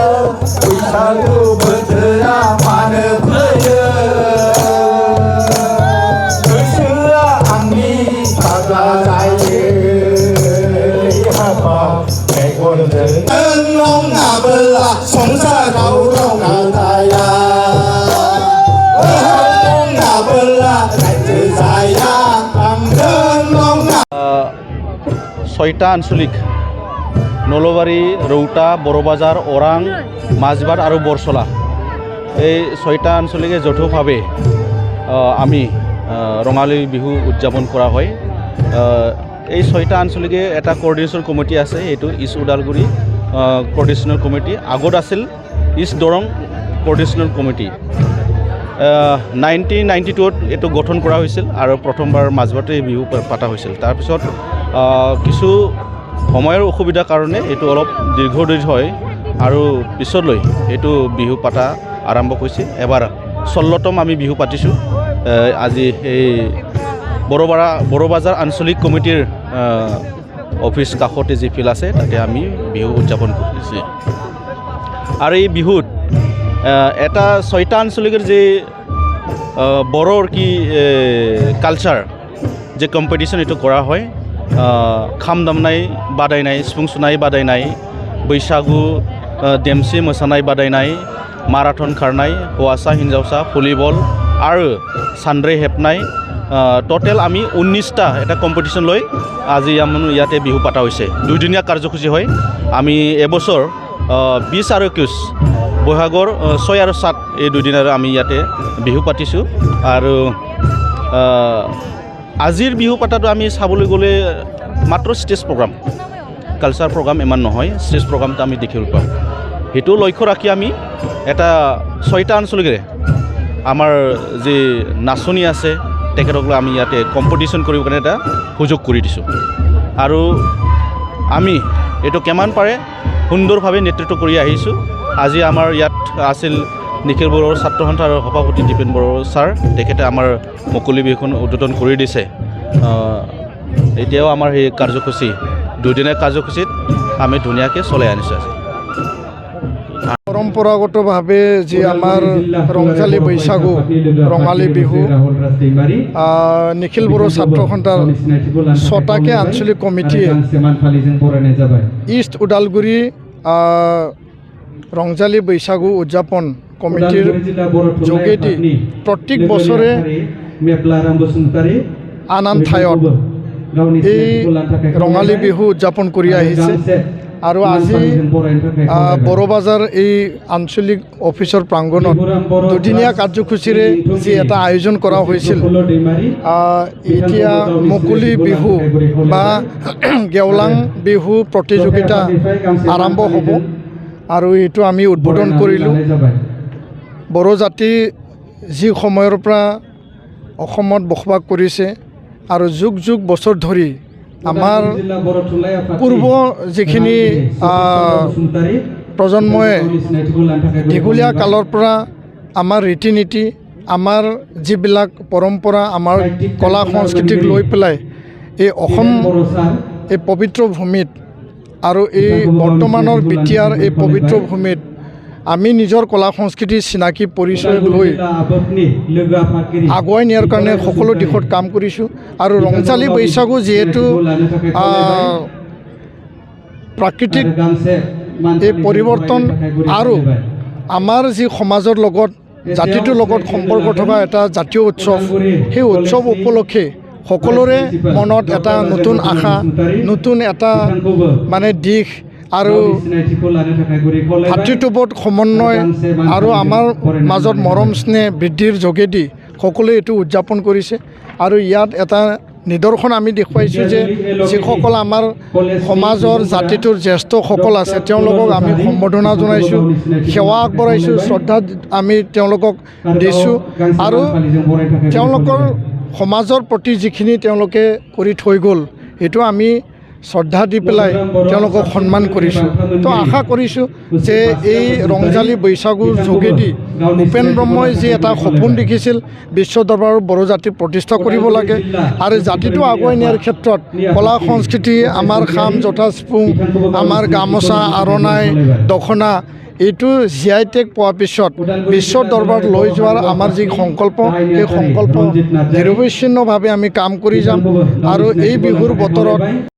बैसागु बोथोरा मानो फैयो गोसोआ आंनि फाग्ला जायो मेगनजों नङाबोला संसाराव रावना थाया नङाबोला रायजो जाया आंजों नङा ছয়টা আঞ্চলিক নলবাৰী ৰৌতা বড়বাজাৰ ওৰাং মাজবাট আৰু বৰচলা এই ছয়টা আঞ্চলিকে যৌথভাৱে আমি ৰঙালী বিহু উদযাপন কৰা হয় এই ছয়টা আঞ্চলিকে এটা কোঅৰ্ডিনেশ্যন কমিটি আছে এইটো ইষ্ট ওদালগুৰি কোঅৰ্ডিনেশ্যন কমিটি আগত আছিল ইষ্ট দৰং কোঅৰ্ডিনেশ্যন কমিটি 1992ত এইটো গঠন কৰা হৈছিল আৰু প্ৰথমবাৰ মাজবাটে বিহু পাতা হৈছিল তাৰপিছত কিছু সময়ৰ অসুবিধাৰ কাৰণে এইটো অলপ দীৰ্ঘদিন হয় আৰু পিছলৈ এইটো বিহু পাতা আৰম্ভ হৈছে এবাৰ 16তম আমি বিহু পাতিছোঁ আজি এই বড়বাজাৰ আঞ্চলিক কমিটিৰ অফিচ কাষতে যি ফিল্ড আছে তাতে আমি বিহু উদযাপন কৰিছোঁ আৰু এই বিহুত এটা ছয়টা আঞ্চলিকৰ যে বড়োৰ কি কালচাৰ যে কম্পিটিশ্যন এইটো কৰা হয় খাম দামনাय বাদায়নাय सिफुं सुनाय बादायनाय बैसागु देमसि मोसानाय बादायनाय माराथन खारनाय हौवासा हिन्जावसा भलिबल आरो सानद्रै हेबनाय टोटेल आमी 19টা এটা কম্পিটিশ্যন লৈ আজি আমি ইয়াতে বিহু পাতা হৈছে দুইদিনীয়া কাৰ্যসূচী হয় আমি এবছৰ 20 আৰু 21 বহাগৰ 6 আৰু 7 এই দুইদিনৰ আমি ইয়াতে বিহু পাতিছোঁ আৰু আজিৰ বিহু পাতাটো আমি চাবলৈ গ'লে মাত্ৰ ষ্টেজ প্ৰগ্ৰাম কালচাৰ প্ৰগ্ৰাম ইমান নহয় ষ্টেজ প্ৰগ্ৰামটো আমি দেখিবলৈ পাওঁ সেইটো লক্ষ্য ৰাখি আমি এটা ছয়টা আঞ্চলিকৰে আমাৰ যি নাচনি আছে তেখেতসকলক আমি ইয়াতে কম্পিটিশ্যন কৰিব কাৰণে এটা সুযোগ কৰি দিছোঁ আৰু আমি এইটো কিমান পাৰে সুন্দৰভাৱে নেতৃত্ব কৰি আহিছোঁ আজি আমাৰ ইয়াত আছিল নিখিল বড়োৰ ছাত্ৰ সন্থাৰ সভাপতি দীপেন বড়ো ছাৰ তেখেতে আমাৰ মুকলি বিহুখন উদ্বোধন কৰি দিছে এতিয়াও আমাৰ এই কাৰ্যসূচী দুদিনীয়া কাৰ্যসূচীত আমি ধুনীয়াকৈ চলাই আনিছোঁ আজি পৰম্পৰাগতভাৱে যি আমাৰ ৰংজালী বৈশাগু ৰঙালী বিহু নিখিল বড়ো ছাত্ৰ সন্থাৰ 6টাকে আঞ্চলিক কমিটিয়ে ইষ্ট ওদালগুৰি ৰংজালী বৈশাগু উদযাপন কমিটিৰ যোগেদি প্ৰত্যেক বছৰে আন আন ঠাইত এই ৰঙালী বিহু উদযাপন কৰি আহিছে আৰু আজি বড়োবাজাৰ এই আঞ্চলিক অফিচৰ প্ৰাংগণত দুদিনীয়া কাৰ্যসূচীৰে যি এটা আয়োজন কৰা হৈছিল এতিয়া মুকলি বিহু বা গেওলাং বিহু প্ৰতিযোগিতা আৰম্ভ হ'ব আৰু এইটো আমি উদ্বোধন কৰিলোঁ বড়ো জাতি যি সময়ৰ পৰা অসমত বসবাস কৰিছে আৰু যুগ যুগ বছৰ ধৰি আমাৰ পূৰ্ব যিখিনি প্ৰজন্মই দীঘলীয়া কালৰ পৰা আমাৰ ৰীতি নীতি আমাৰ যিবিলাক পৰম্পৰা আমাৰ কলা সংস্কৃতিক লৈ পেলাই এই অসম এই পবিত্ৰ ভূমিত আৰু এই বৰ্তমানৰ বিটিয়াৰ এই পবিত্ৰ ভূমিত আমি নিজৰ কলা সংস্কৃতিৰ চিনাকি পৰিচয় লৈ আগুৱাই নিয়াৰ কাৰণে সকলো দিশত কাম কৰিছোঁ আৰু ৰংজালী বৈশাগু যিহেতু প্ৰাকৃতিক এই পৰিৱৰ্তন আৰু আমাৰ যি সমাজৰ লগত জাতিটোৰ লগত সম্পৰ্ক থকা এটা জাতীয় উৎসৱ সেই উৎসৱ উপলক্ষে সকলোৰে মনত এটা নতুন আশা নতুন এটা মানে দিশ আৰু ভাতৃত্ববোধ সমন্বয় আৰু আমাৰ মাজত মৰম স্নেহ বৃদ্ধিৰ যোগেদি সকলোৱে এইটো উদযাপন কৰিছে আৰু ইয়াত এটা নিদৰ্শন আমি দেখুৱাইছোঁ যে যিসকল আমাৰ সমাজৰ জাতিটোৰ জ্যেষ্ঠসকল আছে তেওঁলোকক আমি সম্বৰ্ধনা জনাইছোঁ সেৱা আগবঢ়াইছোঁ শ্ৰদ্ধা আমি তেওঁলোকক দিছোঁ আৰু তেওঁলোকৰ সমাজৰ প্ৰতি যিখিনি তেওঁলোকে কৰি থৈ গ'ল এইটো আমি শ্ৰদ্ধা দি পেলাই তেওঁলোকক সন্মান কৰিছোঁ। তো আশা কৰিছোঁ যে এই ৰংজালী বৈশাগুৰ যোগেদি ভূপেন ব্ৰহ্মই যি এটা সপোন দেখিছিল বিশ্ব দৰবাৰৰ বড়ো জাতিক প্ৰতিষ্ঠা কৰিব লাগে আৰু জাতিটো আগুৱাই নিয়াৰ ক্ষেত্ৰত কলা সংস্কৃতি আমাৰ খাম জোতা চিফুং আমাৰ গামোচা আৰণাই দখনা এইটো জিআই টেগ পোৱাৰ পিছত বিশ্ব দৰবাৰত লৈ যোৱাৰ আমাৰ যি সংকল্প সেই সংকল্প নিৰৱচ্ছিন্নভাৱে আমি কাম কৰি যাম আৰু এই বিহুৰ বতৰত